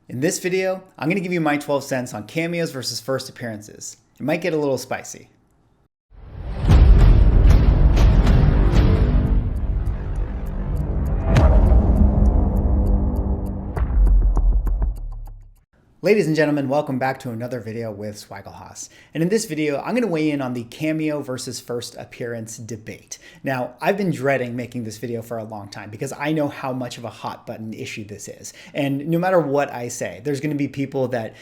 In this video, I'm going to give you my 12 cents on cameos versus first appearances. It might get a little spicy. Ladies and gentlemen, welcome back to another video with Swaggelhaus. And in this video, I'm going to weigh in on the cameo versus first appearance debate. Now, I've been dreading making this video for a long time because I know how much of a hot button issue this is. And no matter what I say, there's going to be people that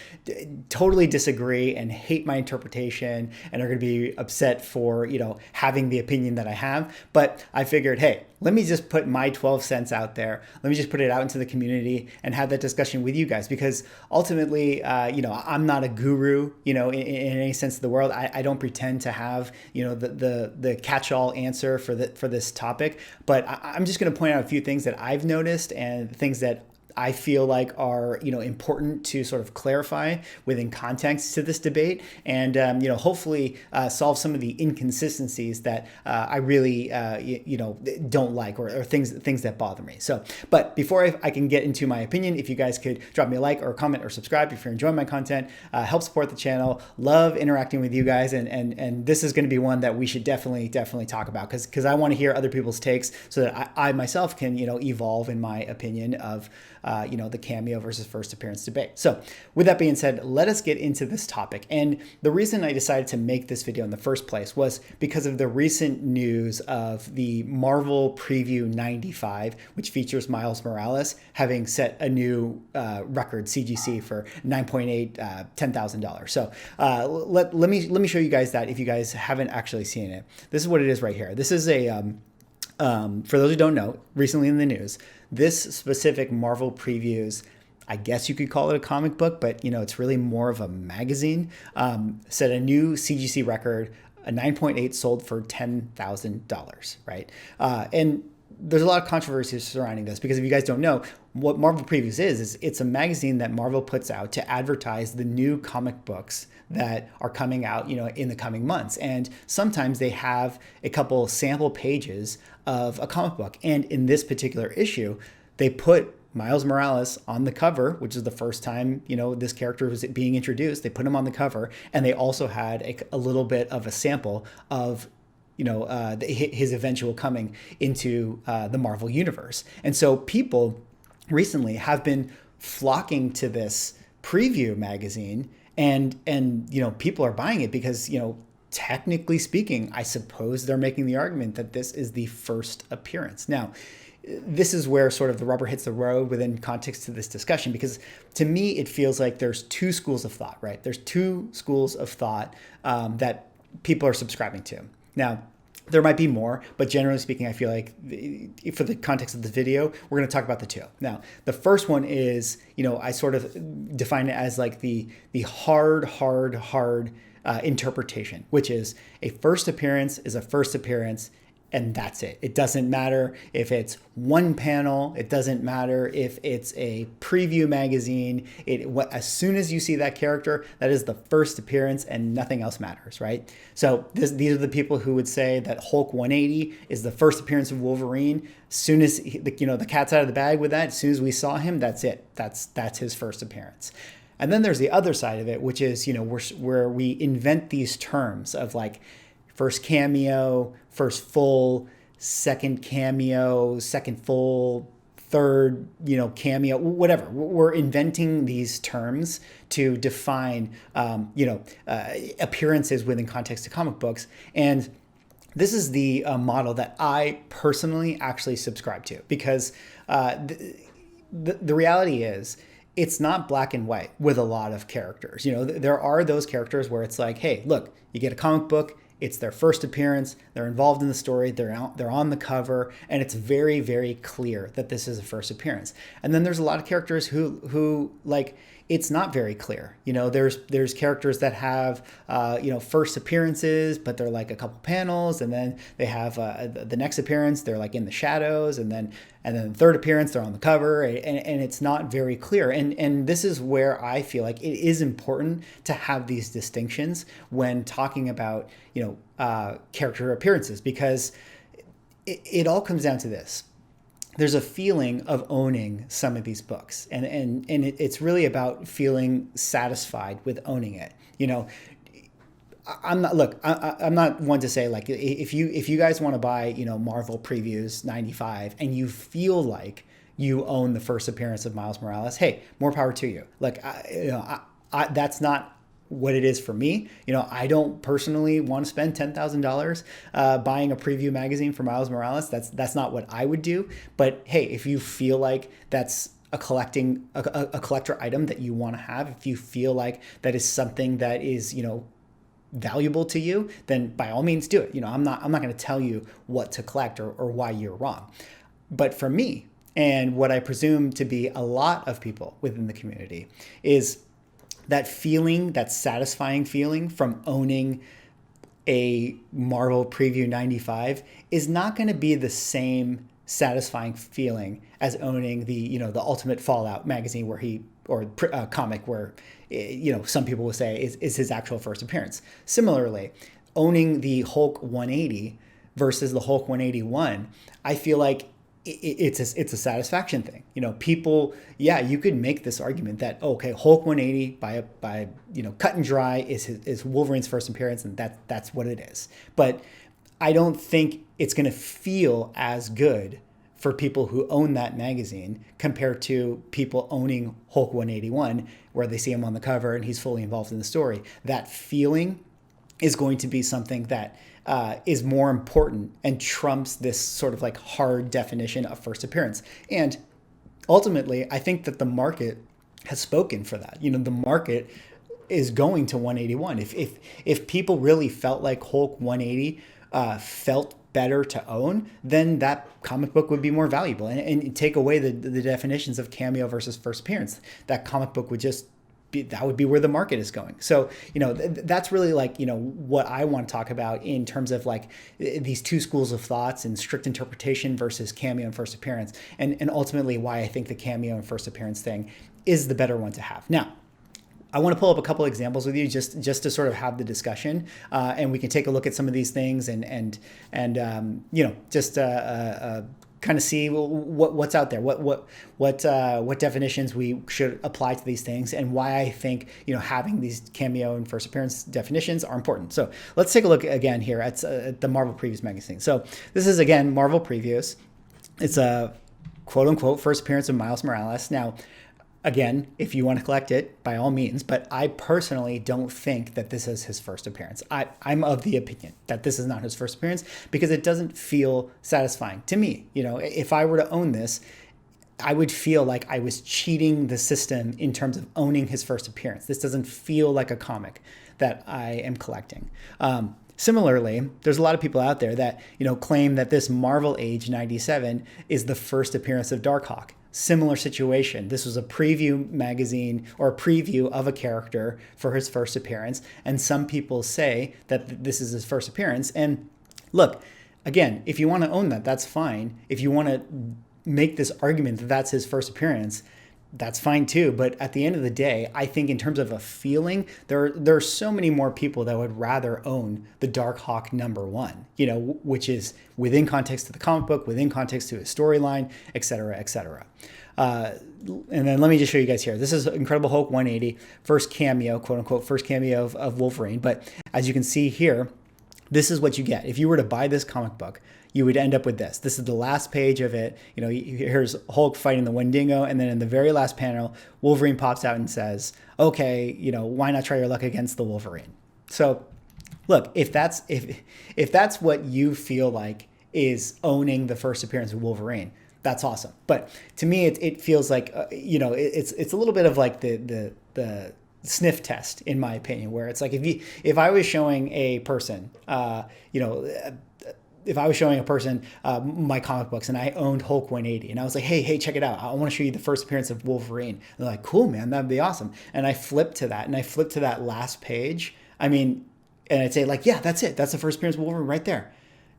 totally disagree and hate my interpretation and are going to be upset for, having the opinion that I have. But I figured, hey, let me just put my 12 cents out there. Let me just put it out into the community and have that discussion with you guys, because ultimately, I'm not a guru, in any sense of the world. I don't pretend to have, the catch-all answer for this topic, but I'm just going to point out a few things that I've noticed and things that I feel like are, important to sort of clarify within context to this debate, and hopefully solve some of the inconsistencies that I really don't like, or things that bother me. So, but before I can get into my opinion, if you guys could drop me a like or a comment or subscribe if you're enjoying my content, help support the channel. Love interacting with you guys, and this is going to be one that we should definitely talk about, because I want to hear other people's takes so that I myself can evolve in my opinion of the cameo versus first appearance debate. So with that being said, let us get into this topic. And the reason I decided to make this video in the first place was because of the recent news of the Marvel Preview 95, which features Miles Morales having set a new record CGC for $9.8, $10,000. So let me show you guys that if you guys haven't actually seen it. This is what it is right here. This is a for those who don't know, recently in the news, this specific Marvel Previews, I guess you could call it a comic book, but it's really more of a magazine, set a new CGC record, a 9.8 sold for $10,000, right? And there's a lot of controversy surrounding this, because if you guys don't know, what Marvel Previews is it's a magazine that Marvel puts out to advertise the new comic books that are coming out, in the coming months. And sometimes they have a couple sample pages of a comic book. And in this particular issue, they put Miles Morales on the cover, which is the first time, this character was being introduced. They put him on the cover, and they also had a little bit of a sample of his eventual coming into the Marvel universe. And so people recently have been flocking to this preview magazine, and people are buying it because, technically speaking, I suppose they're making the argument that this is the first appearance. Now, this is where sort of the rubber hits the road within context to this discussion, because to me, it feels like there's two schools of thought, right? There's two schools of thought that people are subscribing to. Now, there might be more, but generally speaking, I feel like for the context of this video, we're going to talk about the two. Now, the first one is, I sort of define it as like the hard interpretation, which is a first appearance is a first appearance, and that's it. It doesn't matter if it's one panel. It doesn't matter if it's a preview magazine. As soon as you see that character, that is the first appearance, and nothing else matters, right? So these are the people who would say that Hulk 180 is the first appearance of Wolverine. As soon as the cat's out of the bag with that, as soon as we saw him, that's it. That's his first appearance. And then there's the other side of it, which is where we invent these terms of like first cameo, first full, second cameo, second full, third, cameo, whatever. We're inventing these terms to define, appearances within context of comic books. And this is the model that I personally actually subscribe to, because the reality is, it's not black and white with a lot of characters. There are those characters where it's like, hey, look, you get a comic book, it's their first appearance, they're involved in the story, they're on the cover, and it's very, very clear that this is a first appearance. And then there's a lot of characters who like, it's not very clear. There's characters that have first appearances, but they're like a couple panels, and then they have the next appearance, they're like in the shadows, and then the third appearance, they're on the cover, and it's not very clear. And this is where I feel like it is important to have these distinctions when talking about character appearances, because it all comes down to this. there's a feeling of owning some of these books, and it's really about feeling satisfied with owning it. You know, I'm not one to say, like, if you guys want to buy, you know, Marvel Previews 95 and you feel like you own the first appearance of Miles Morales, hey, more power to you. Like, that's not what it is for me. You know, I don't personally want to spend $10,000 buying a preview magazine for Miles Morales. That's not what I would do. But hey, if you feel like that's a collector item that you want to have, if you feel like that is something that is, you know, valuable to you, then by all means do it. You know, I'm not going to tell you what to collect or why you're wrong. But for me, and what I presume to be a lot of people within the community, is that feeling, that satisfying feeling from owning a Marvel Preview 95 is not going to be the same satisfying feeling as owning the, you know, the Ultimate Fallout magazine or comic where, you know, some people will say is his actual first appearance. Similarly, owning the Hulk 180 versus the Hulk 181, I feel like it's a satisfaction thing. You know, people, yeah, you could make this argument that, okay, Hulk 180 by you know, cut and dry is Wolverine's first appearance, and that's what it is. But I don't think it's going to feel as good for people who own that magazine compared to people owning Hulk 181, where they see him on the cover and he's fully involved in the story. That feeling is going to be something that is more important and trumps this sort of like hard definition of first appearance. And ultimately, I think that the market has spoken for that. You know, the market is going to 181. If people really felt like Hulk 180 felt better to own, then that comic book would be more valuable. And take away the definitions of cameo versus first appearance. That comic book would just that would be where the market is going. So, you know, that's really like, you know, what I want to talk about in terms of like these two schools of thoughts and strict interpretation versus cameo and first appearance. And ultimately why I think the cameo and first appearance thing is the better one to have. Now, I want to pull up a couple examples with you just to sort of have the discussion, and we can take a look at some of these things and you know, just kind of see what's out there, what definitions we should apply to these things, and why I think, you know, having these cameo and first appearance definitions are important. So let's take a look again here at the Marvel Previews magazine. So this is again Marvel Previews. It's a quote unquote first appearance of Miles Morales. Now, again, if you want to collect it, by all means, but I personally don't think that this is his first appearance. I'm of the opinion that this is not his first appearance because it doesn't feel satisfying to me. You know, if I were to own this, I would feel like I was cheating the system in terms of owning his first appearance. This doesn't feel like a comic that I am collecting. Similarly, there's a lot of people out there that, you know, claim that this Marvel Age 97 is the first appearance of Darkhawk. Similar situation. This was a preview magazine or a preview of a character for his first appearance. And some people say that this is his first appearance. And look, again, if you want to own that, that's fine. If you want to make this argument that that's his first appearance, that's fine too. But at the end of the day, I think in terms of a feeling, there are so many more people that would rather own the Darkhawk #1, you know, which is within context to the comic book, within context to his storyline, et cetera, et cetera. And then let me just show you guys here. This is Incredible Hulk 180, first cameo, quote unquote, first cameo of Wolverine. But as you can see here, this is what you get. If you were to buy this comic book, you would end up with this. This is the last page of it. You know, here's Hulk fighting the Wendigo, and then in the very last panel, Wolverine pops out and says, okay, you know, why not try your luck against the Wolverine? So look, if that's what you feel like is owning the first appearance of Wolverine, that's awesome. But to me, it feels like, you know, it's a little bit of like the sniff test, in my opinion, where it's like if I was showing a person, you know, if I was showing a person my comic books and I owned Hulk 180 and I was like, hey, check it out. I want to show you the first appearance of Wolverine. And they're like, cool, man, that'd be awesome. And I flip to that and I flip to that last page. I mean, and I'd say like, yeah, that's it. That's the first appearance of Wolverine right there.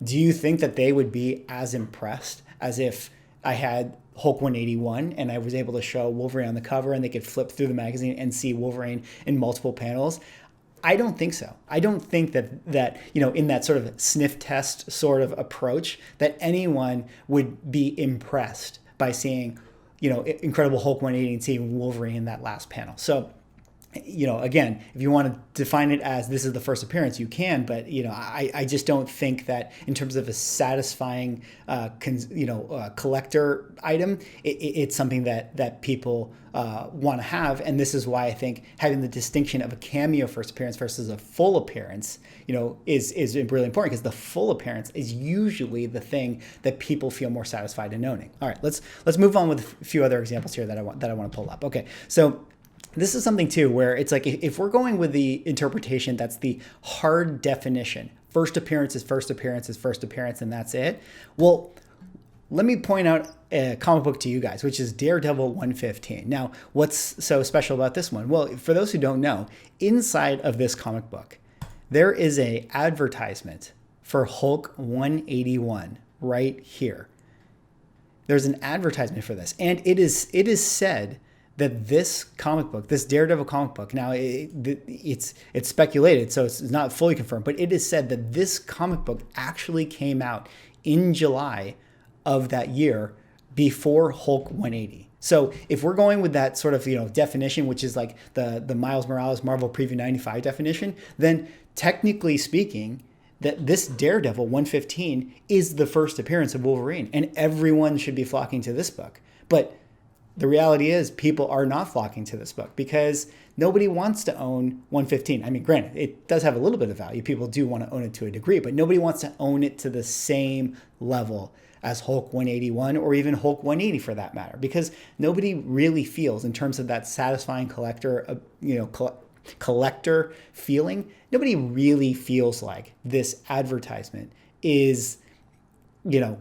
Do you think that they would be as impressed as if I had Hulk 181 and I was able to show Wolverine on the cover and they could flip through the magazine and see Wolverine in multiple panels? I don't think so. I don't think that in that sort of sniff test sort of approach that anyone would be impressed by seeing, Incredible Hulk 180 and seeing Wolverine in that last panel. So, again, if you want to define it as this is the first appearance, you can, but, I just don't think that in terms of a satisfying, collector item, it's something that people want to have. And this is why I think having the distinction of a cameo first appearance versus a full appearance, is really important, because the full appearance is usually the thing that people feel more satisfied in owning. All right, let's move on with a few other examples here that I want to pull up. Okay, so this is something too where it's like, if we're going with the interpretation that's the hard definition, first appearance is first appearance is first appearance, and that's it. Well, let me point out a comic book to you guys, which is Daredevil 115. Now, what's so special about this one? Well, for those who don't know, inside of this comic book, there is a advertisement for Hulk 181 right here. There's an advertisement for this, and it is said that this comic book, this Daredevil comic book, now it's speculated, so it's not fully confirmed, but it is said that this comic book actually came out in July of that year before Hulk 180. So if we're going with that sort of definition, which is like the Miles Morales Marvel Preview 95 definition, then technically speaking, that this Daredevil 115 is the first appearance of Wolverine, and everyone should be flocking to this book. But the reality is people are not flocking to this book because nobody wants to own 115. I mean, granted, it does have a little bit of value. People do want to own it to a degree, but nobody wants to own it to the same level as Hulk 181 or even Hulk 180 for that matter, because nobody really feels, in terms of that satisfying collector, collector feeling, nobody really feels like this advertisement is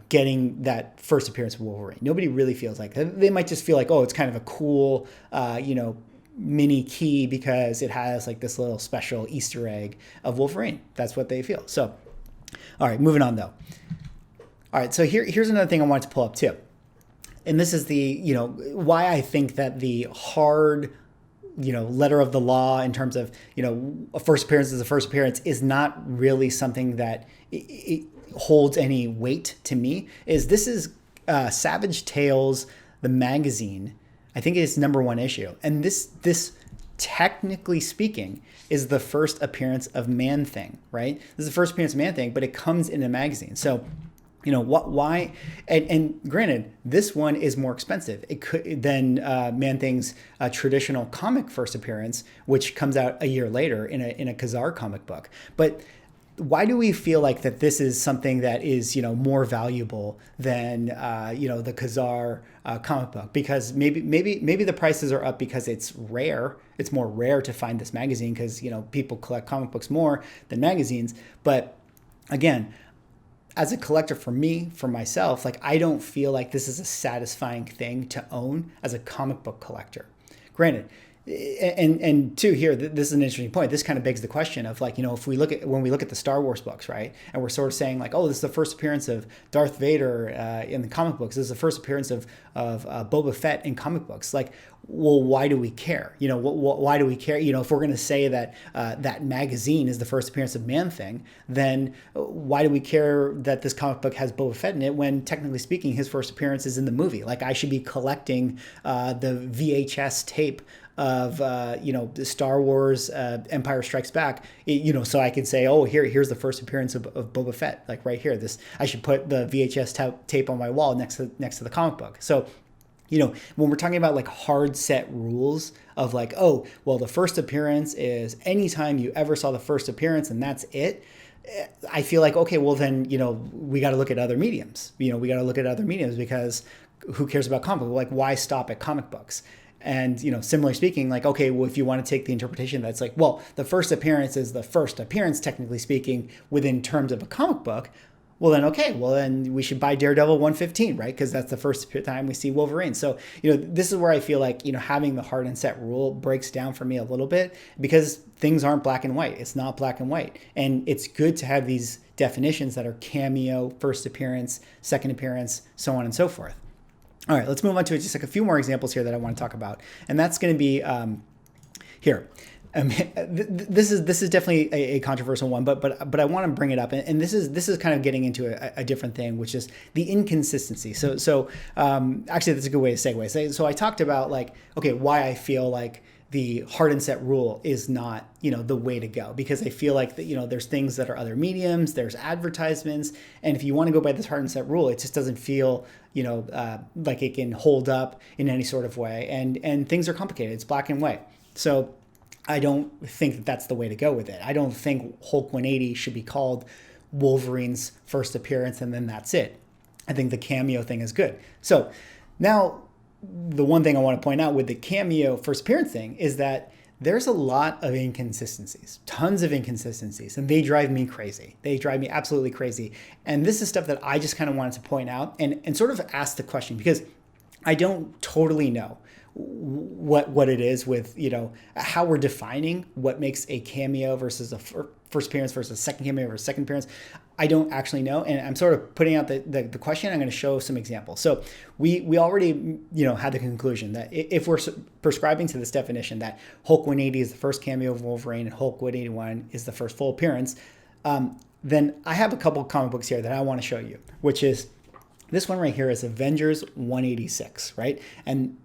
getting that first appearance of Wolverine. Nobody really feels like that. They might just feel like, oh, it's kind of a cool, mini key because it has like this little special Easter egg of Wolverine. That's what they feel. So, all right, moving on though. All right, so here's another thing I wanted to pull up too. And this is the, why I think that the hard, letter of the law in terms of, a first appearance is a first appearance is not really something that it holds any weight to me. This is Savage Tales, the magazine. I think it's #1 issue. And this technically speaking is the first appearance of Man-Thing, right? This is the first appearance of Man-Thing, but it comes in a magazine. So, why? And granted, this one is more expensive than Man-Thing's traditional comic first appearance, which comes out a year later in a Kazar comic book. But why do we feel like that this is something that is, more valuable than, the Kazar comic book? Because maybe the prices are up because it's rare. It's more rare to find this magazine because, people collect comic books more than magazines. But again, as a collector, for myself, like I don't feel like this is a satisfying thing to own as a comic book collector. Granted, and two, here, this is an interesting point. This kind of begs the question of like, if when we look at the Star Wars books, right? And we're sort of saying like, oh, this is the first appearance of Darth Vader in the comic books. This is the first appearance of Boba Fett in comic books. Like, well, why do we care? Why do we care? If we're going to say that that magazine is the first appearance of Man-Thing, then why do we care that this comic book has Boba Fett in it when technically speaking, his first appearance is in the movie? Like I should be collecting the VHS tape of the Star Wars Empire Strikes Back, so I can say, oh, here's the first appearance of Boba Fett, like right here. I should put the VHS tape on my wall next to the comic book. So when we're talking about like hard set rules of like, oh, well, the first appearance is anytime you ever saw the first appearance and that's it. I feel like, okay, well then, we got to look at other mediums. We got to look at other mediums because who cares about comic books? Like why stop at comic books? And, similarly speaking, like, okay, well, if you want to take the interpretation that's like, well, the first appearance is the first appearance, technically speaking, within terms of a comic book, well, then, okay, well, then we should buy Daredevil 115, right? Because that's the first time we see Wolverine. So, this is where I feel like, having the hard and set rule breaks down for me a little bit because things aren't black and white. It's not black and white. And it's good to have these definitions that are cameo, first appearance, second appearance, so on and so forth. All right, let's move on to just like a few more examples here that I want to talk about. And that's going to be here. This is definitely a controversial one, but I want to bring it up, and this is kind of getting into a different thing, which is the inconsistency. So actually, that's a good way to segue. So I talked about, like, okay, why I feel like the hard and set rule is not, the way to go, because I feel like that, there's things that are other mediums, there's advertisements, and if you want to go by this hard and set rule, it just doesn't feel, like it can hold up in any sort of way, and things are complicated. It's black and white. So I don't think that that's the way to go with it. I don't think Hulk 180 should be called Wolverine's first appearance and then that's it. I think the cameo thing is good. So now, the one thing I want to point out with the cameo first appearance thing is that there's a lot of inconsistencies, tons of inconsistencies, and they drive me crazy. They drive me absolutely crazy. And this is stuff that I just kind of wanted to point out and sort of ask the question, because I don't totally know what it is with, how we're defining what makes a cameo versus a first appearance versus a second cameo versus second appearance. I don't actually know, and I'm sort of putting out the question. I'm going to show some examples. So we already had the conclusion that if we're prescribing to this definition that Hulk 180 is the first cameo of Wolverine and Hulk 181 is the first full appearance, then I have a couple comic books here that I want to show you, which is this one right here is Avengers 186, right? And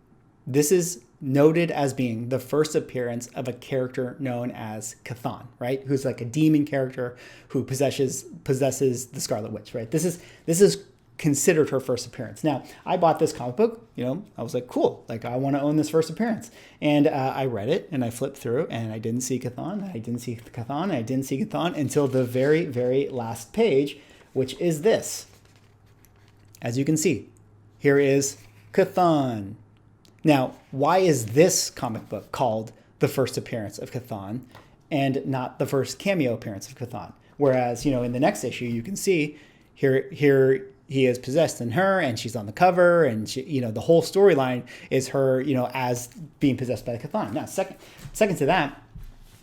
this is noted as being the first appearance of a character known as Chthon, right? Who's like a demon character who possesses the Scarlet Witch, right? This is considered her first appearance. Now, I bought this comic book, I was like, cool, like I want to own this first appearance. And I read it and I flipped through and I didn't see Chthon, I didn't see Chthon, I didn't see Chthon until the very, very last page, which is this. As you can see, here is Chthon. Now, why is this comic book called the first appearance of Chthon and not the first cameo appearance of Chthon? Whereas, in the next issue, you can see here he is possessed in her and she's on the cover and she, the whole storyline is her, as being possessed by the Chthon. Now, second to that,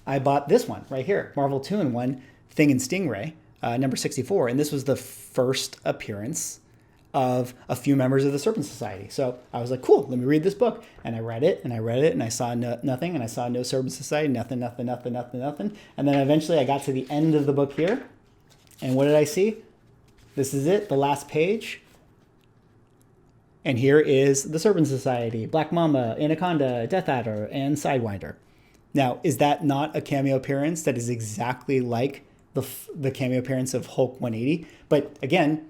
I bought this one right here, Marvel 2-in-1, Thing and Stingray, number 64. And this was the first appearance of a few members of the Serpent Society. So I was like, cool, let me read this book. And I read it and I read it and I saw nothing and I saw no Serpent Society, nothing. And then eventually I got to the end of the book here. And what did I see? This is it, the last page. And here is the Serpent Society, Black Mamba, Anaconda, Death Adder, and Sidewinder. Now, is that not a cameo appearance that is exactly like the cameo appearance of Hulk 180? But again,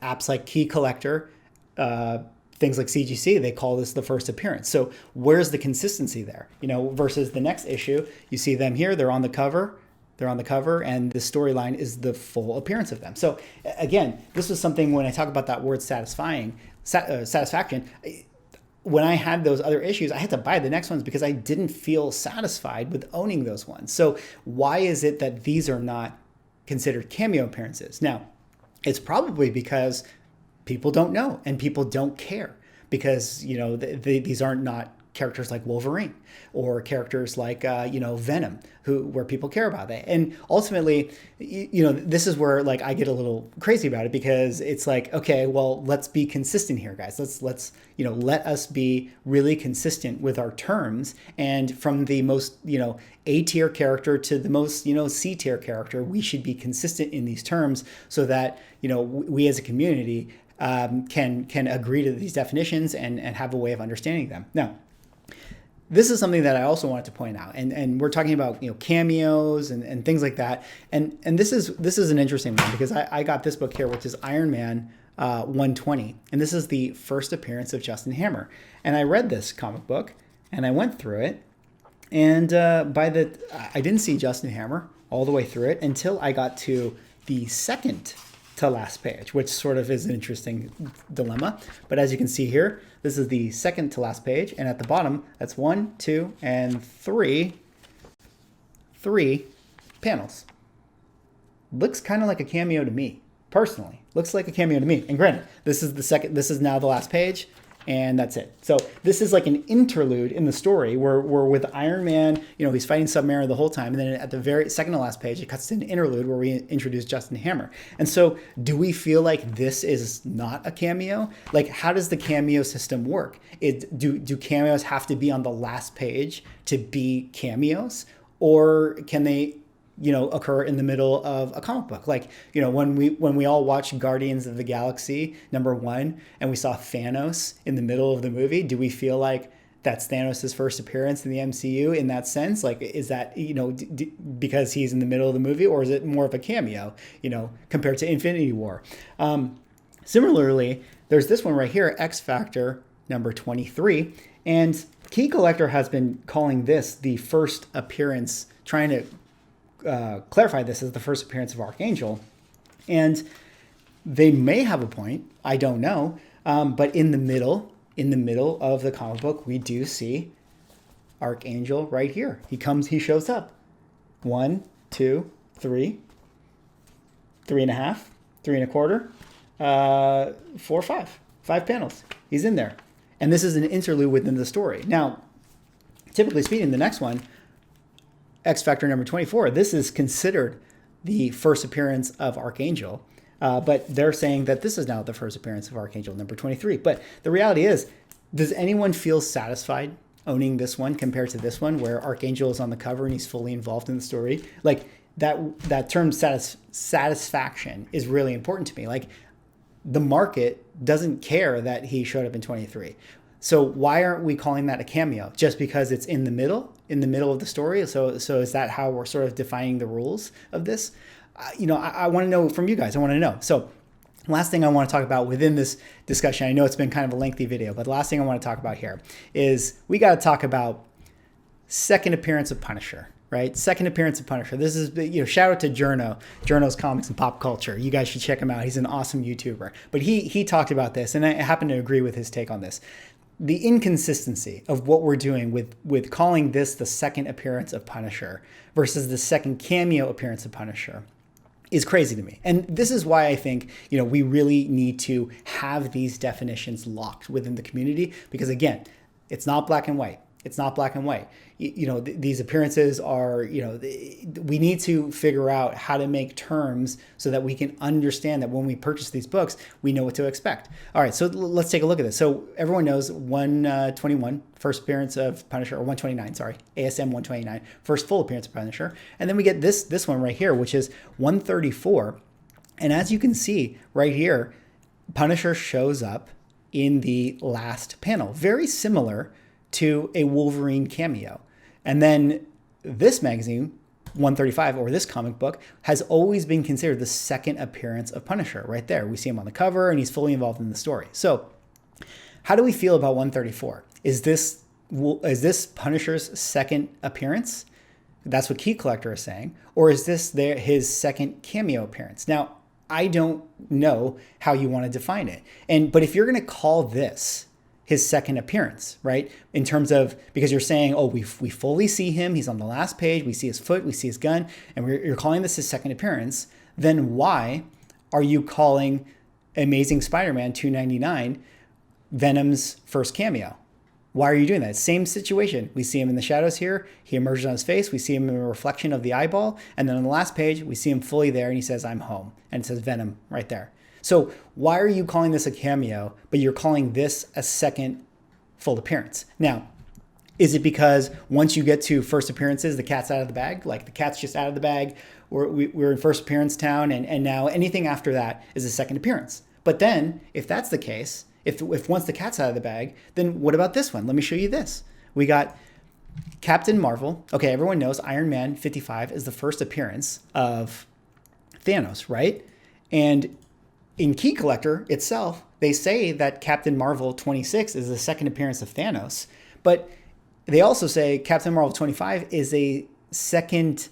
apps like Key Collector, things like CGC, they call this the first appearance. So where's the consistency there? Versus the next issue, you see them here, they're on the cover, and the storyline is the full appearance of them. So again, this was something when I talk about that word satisfaction, when I had those other issues, I had to buy the next ones because I didn't feel satisfied with owning those ones. So why is it that these are not considered cameo appearances? Now, it's probably because people don't know and people don't care because, these aren't not characters like Wolverine or characters like, Venom, where people care about that. And ultimately, this is where like I get a little crazy about it because it's like, okay, well, let's be consistent here, guys. Let's let us be really consistent with our terms. And from the most, A tier character to the most, C tier character, we should be consistent in these terms so that, we as a community can agree to these definitions and have a way of understanding them. Now, this is something that I also wanted to point out, and we're talking about cameos and things like that, and this is an interesting one because I got this book here, which is Iron Man 120, and this is the first appearance of Justin Hammer, and I read this comic book and I went through it, and I didn't see Justin Hammer all the way through it until I got to the second to last page, which sort of is an interesting dilemma. But as you can see here, this is the second to last page. And at the bottom, that's 1, 2, and 3 panels. Looks kind of like a cameo to me, personally. Looks like a cameo to me. And granted, this is now the last page. And that's it. So this is like an interlude in the story where with Iron Man, he's fighting Submariner the whole time. And then at the very second to last page, it cuts to an interlude where we introduce Justin Hammer. And so do we feel like this is not a cameo? Like, how does the cameo system work? Do cameos have to be on the last page to be cameos? or can they, occur in the middle of a comic book? Like, when we all watched Guardians of the Galaxy #1 and we saw Thanos in the middle of the movie, do we feel like that's Thanos' first appearance in the MCU in that sense? Like, is that, because he's in the middle of the movie, or is it more of a cameo, compared to Infinity War? Similarly, there's this one right here, X Factor number 23, and Key Collector has been calling this the first appearance, trying to clarify this as the first appearance of Archangel. And they may have a point, I don't know, but in the middle of the comic book, we do see Archangel right here. He shows up. 1, 2, 3, 3.5, 3.25, 4, 5 panels. He's in there. And this is an interlude within the story. Now, typically speaking, the next one, X Factor number 24, this is considered the first appearance of Archangel, but they're saying that this is now the first appearance of Archangel number 23. But the reality is, does anyone feel satisfied owning this one compared to this one, where Archangel is on the cover and he's fully involved in the story? Like, that term satisfaction is really important to me. Like, the market doesn't care that he showed up in 23. So why aren't we calling that a cameo? Just because it's in the middle of the story? So is that how we're sort of defining the rules of this? I want to know from you guys. I want to know. So last thing I want to talk about within this discussion, I know it's been kind of a lengthy video, but the last thing I want to talk about here is we got to talk about second appearance of Punisher. Right? Second appearance of Punisher. This is, shout out to Journo's Comics and Pop Culture. You guys should check him out. He's an awesome YouTuber. But he talked about this, and I happen to agree with his take on this. The inconsistency of what we're doing with calling this the second appearance of Punisher versus the second cameo appearance of Punisher is crazy to me. And this is why I think, we really need to have these definitions locked within the community, because again, it's not black and white. It's not black and white. These appearances are, we need to figure out how to make terms so that we can understand that when we purchase these books, we know what to expect. All right, so let's take a look at this. So everyone knows 121, first appearance of Punisher, or 129, sorry, ASM 129, first full appearance of Punisher. And then we get this one right here, which is 134. And as you can see right here, Punisher shows up in the last panel, very similar to a Wolverine cameo. And then this magazine, 135, or this comic book, has always been considered the second appearance of Punisher right there. We see him on the cover and he's fully involved in the story. So how do we feel about 134? Is this Punisher's second appearance? That's what Key Collector is saying. Or is this his second cameo appearance? Now, I don't know how you want to define it. But if you're going to call this his second appearance, right? In terms of, because you're saying, oh, we fully see him, he's on the last page, we see his foot, we see his gun, and you're calling this his second appearance, then why are you calling Amazing Spider-Man 299 Venom's first cameo? Why are you doing that? Same situation. We see him in the shadows here, he emerges on his face, we see him in a reflection of the eyeball, and then on the last page, we see him fully there and he says, I'm home, and it says Venom right there. So why are you calling this a cameo, but you're calling this a second full appearance? Now, is it because once you get to first appearances, the cat's out of the bag? Like the cat's just out of the bag, we're in first appearance town, and now anything after that is a second appearance. But then, if that's the case, if once the cat's out of the bag, then what about this one? Let me show you this. We got Captain Marvel. Okay, everyone knows Iron Man 55 is the first appearance of Thanos, right? And in Key Collector itself, they say that Captain Marvel 26 is the second appearance of Thanos, but they also say Captain Marvel 25 is a second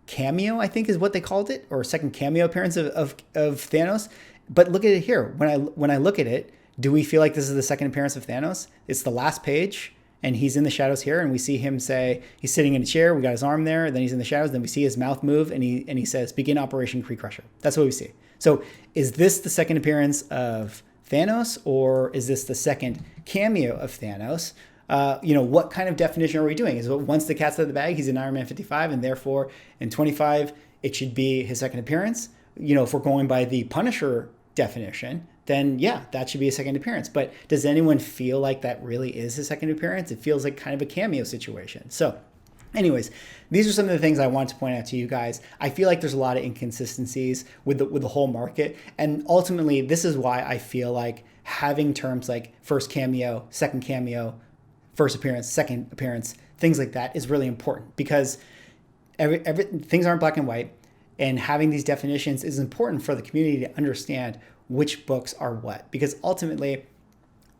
cameo, I think is what they called it, or a second cameo appearance of Thanos. But look at it here. When I look at it, do we feel like this is the second appearance of Thanos? It's the last page, and he's in the shadows here, and we see him say, he's sitting in a chair, we got his arm there, then he's in the shadows, then we see his mouth move, and he says, begin Operation Kree Crusher. That's what we see. So is this the second appearance of Thanos, or is this the second cameo of Thanos? What kind of definition are we doing? Is it once the cat's out of the bag, he's in Iron Man 55, and therefore in 25, it should be his second appearance? If we're going by the Punisher definition, then yeah, that should be a second appearance. But does anyone feel like that really is his second appearance? It feels like kind of a cameo situation. So Anyways, these are some of the things I want to point out to you guys. I feel like there's a lot of inconsistencies with the whole market. And ultimately, this is why I feel like having terms like first cameo, first appearance, second appearance, things like that is really important, because things aren't black and white. And having these definitions is important for the community to understand which books are what. Because ultimately,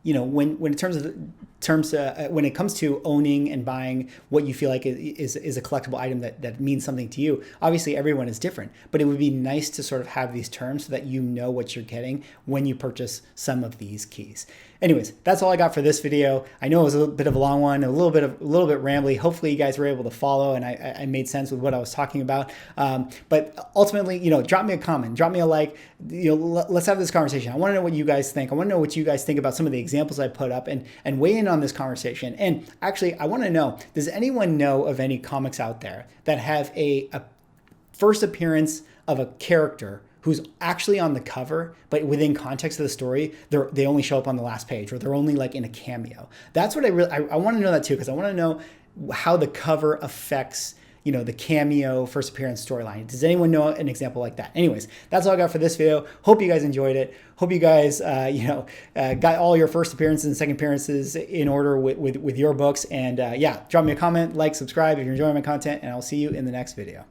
you know, when it comes to owning and buying what you feel like is a collectible item that means something to you, obviously everyone is different, but it would be nice to sort of have these terms so that you know what you're getting when you purchase some of these keys. Anyways, that's all I got for this video. I know it was a bit of a long one, a little bit rambly. Hopefully you guys were able to follow and I made sense with what I was talking about. But ultimately, you know, drop me a comment, drop me a like, you know, let's have this conversation. I want to know what you guys think. I want to know what you guys think about some of the examples I put up, and weigh in on this conversation. And actually, I want to know, does anyone know of any comics out there that have a first appearance of a character who's actually on the cover, but within context of the story, they only show up on the last page, or they're only like in a cameo? That's what I want to know that too, because I want to know how the cover affects, you know, the cameo first appearance storyline. Does anyone know an example like that? Anyways, that's all I got for this video. Hope you guys enjoyed it. Hope you guys, got all your first appearances and second appearances in order with your books. And yeah, drop me a comment, like, subscribe if you're enjoying my content, and I'll see you in the next video.